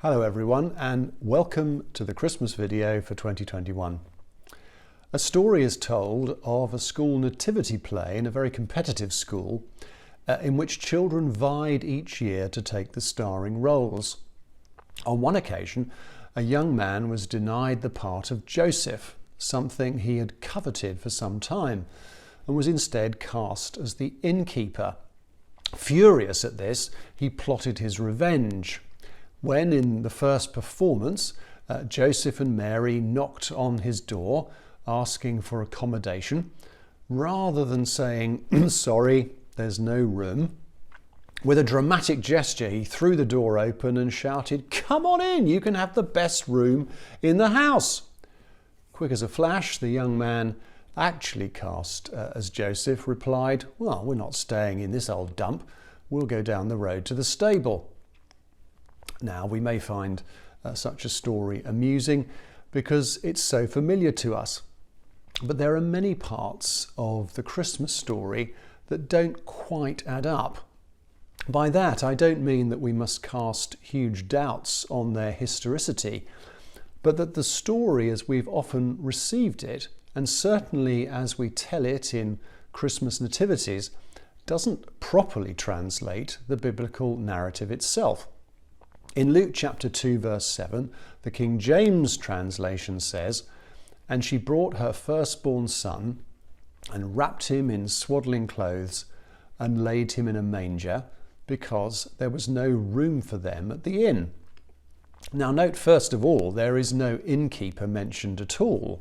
Hello everyone, and welcome to the Christmas video for 2021. A story is told of a school nativity play in a very competitive school in which children vied each year to take the starring roles. On one occasion, a young man was denied the part of Joseph, something he had coveted for some time, and was instead cast as the innkeeper. Furious at this, he plotted his revenge. When, in the first performance, Joseph and Mary knocked on his door asking for accommodation, rather than saying, "Sorry, there's no room," with a dramatic gesture he threw the door open and shouted, "Come on in, you can have the best room in the house." Quick as a flash, the young man actually cast as Joseph replied, "Well, we're not staying in this old dump, we'll go down the road to the stable." Now, we may find such a story amusing because it's so familiar to us. But there are many parts of the Christmas story that don't quite add up. By that, I don't mean that we must cast huge doubts on their historicity, but that the story as we've often received it, and certainly as we tell it in Christmas nativities, doesn't properly translate the biblical narrative itself. In Luke chapter 2 verse 7, the King James translation says, "And she brought her firstborn son and wrapped him in swaddling clothes and laid him in a manger, because there was no room for them at the inn." Now note first of all, there is no innkeeper mentioned at all,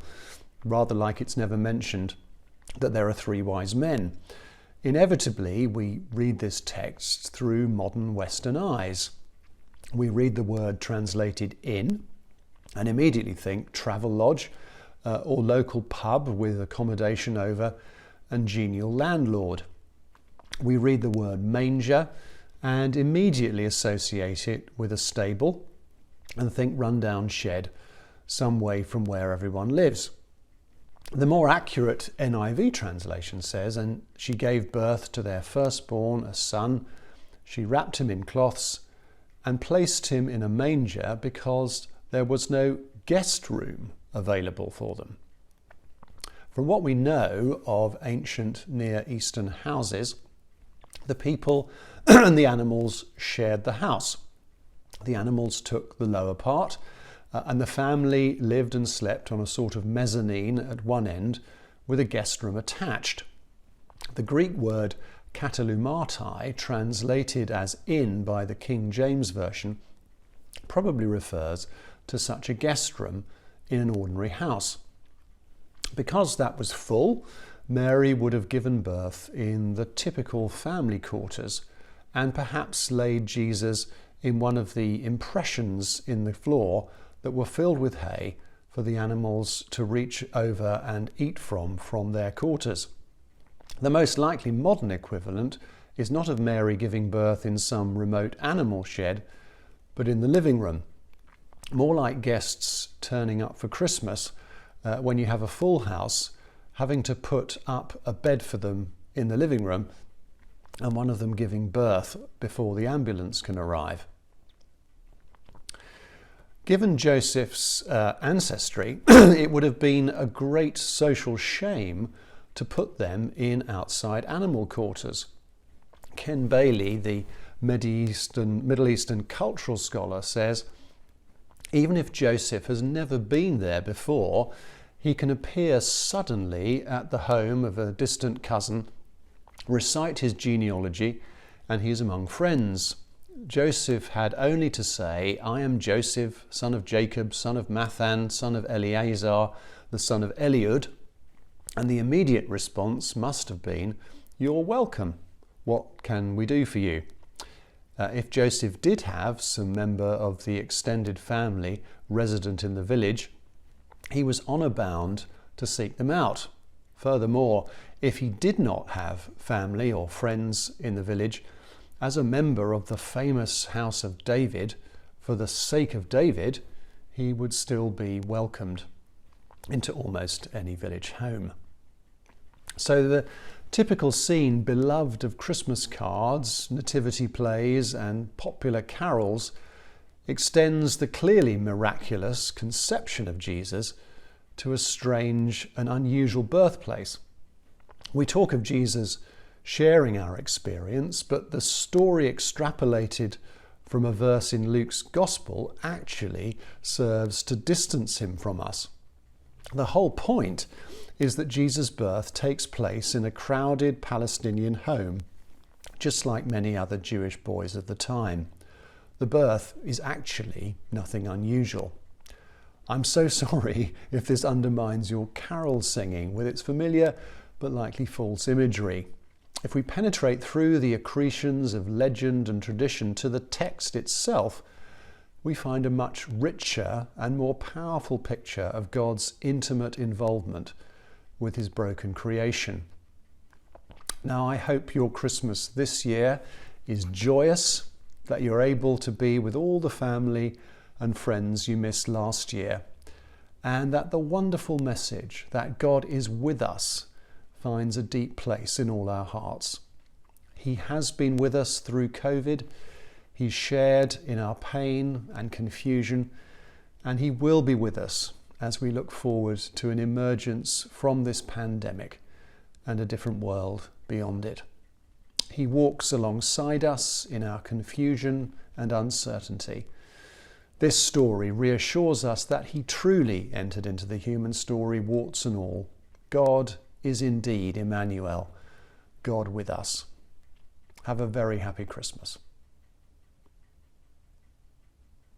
rather like it's never mentioned that there are three wise men. Inevitably, we read this text through modern Western eyes. We read the word translated inn and immediately think travel lodge or local pub with accommodation over and genial landlord. We read the word manger and immediately associate it with a stable and think rundown shed some way from where everyone lives. The more accurate NIV translation says, "And she gave birth to their firstborn, a son. She wrapped him in cloths and placed him in a manger, because there was no guest room available for them." From what we know of ancient Near Eastern houses, the people and the animals shared the house. The animals took the lower part, and the family lived and slept on a sort of mezzanine at one end with a guest room attached. The Greek word katalumati, translated as inn by the King James Version, probably refers to such a guest room in an ordinary house. Because that was full, Mary would have given birth in the typical family quarters and perhaps laid Jesus in one of the impressions in the floor that were filled with hay for the animals to reach over and eat from their quarters. The most likely modern equivalent is not of Mary giving birth in some remote animal shed, but in the living room. More like guests turning up for Christmas when you have a full house, having to put up a bed for them in the living room, and one of them giving birth before the ambulance can arrive. Given Joseph's ancestry, it would have been a great social shame to put them in outside animal quarters. Ken Bailey, the Middle Eastern cultural scholar, says, even if Joseph has never been there before, he can appear suddenly at the home of a distant cousin, recite his genealogy, and he is among friends. Joseph had only to say, "I am Joseph, son of Jacob, son of Mathan, son of Eleazar, the son of Eliud," and the immediate response must have been, "You're welcome. What can we do for you?" If Joseph did have some member of the extended family resident in the village, he was honour bound to seek them out. Furthermore, if he did not have family or friends in the village, as a member of the famous house of David, for the sake of David, he would still be welcomed into almost any village home. So the typical scene beloved of Christmas cards, nativity plays and popular carols extends the clearly miraculous conception of Jesus to a strange and unusual birthplace. We talk of Jesus sharing our experience, but the story extrapolated from a verse in Luke's Gospel actually serves to distance him from us. The whole point is that Jesus' birth takes place in a crowded Palestinian home, just like many other Jewish boys of the time. The birth is actually nothing unusual. I'm so sorry if this undermines your carol singing with its familiar but likely false imagery. If we penetrate through the accretions of legend and tradition to the text itself, we find a much richer and more powerful picture of God's intimate involvement with his broken creation. Now, I hope your Christmas this year is joyous, that you're able to be with all the family and friends you missed last year, and that the wonderful message that God is with us finds a deep place in all our hearts. He has been with us through COVID. He's shared in our pain and confusion, and he will be with us as we look forward to an emergence from this pandemic and a different world beyond it. He walks alongside us in our confusion and uncertainty. This story reassures us that he truly entered into the human story, warts and all. God is indeed Emmanuel, God with us. Have a very happy Christmas.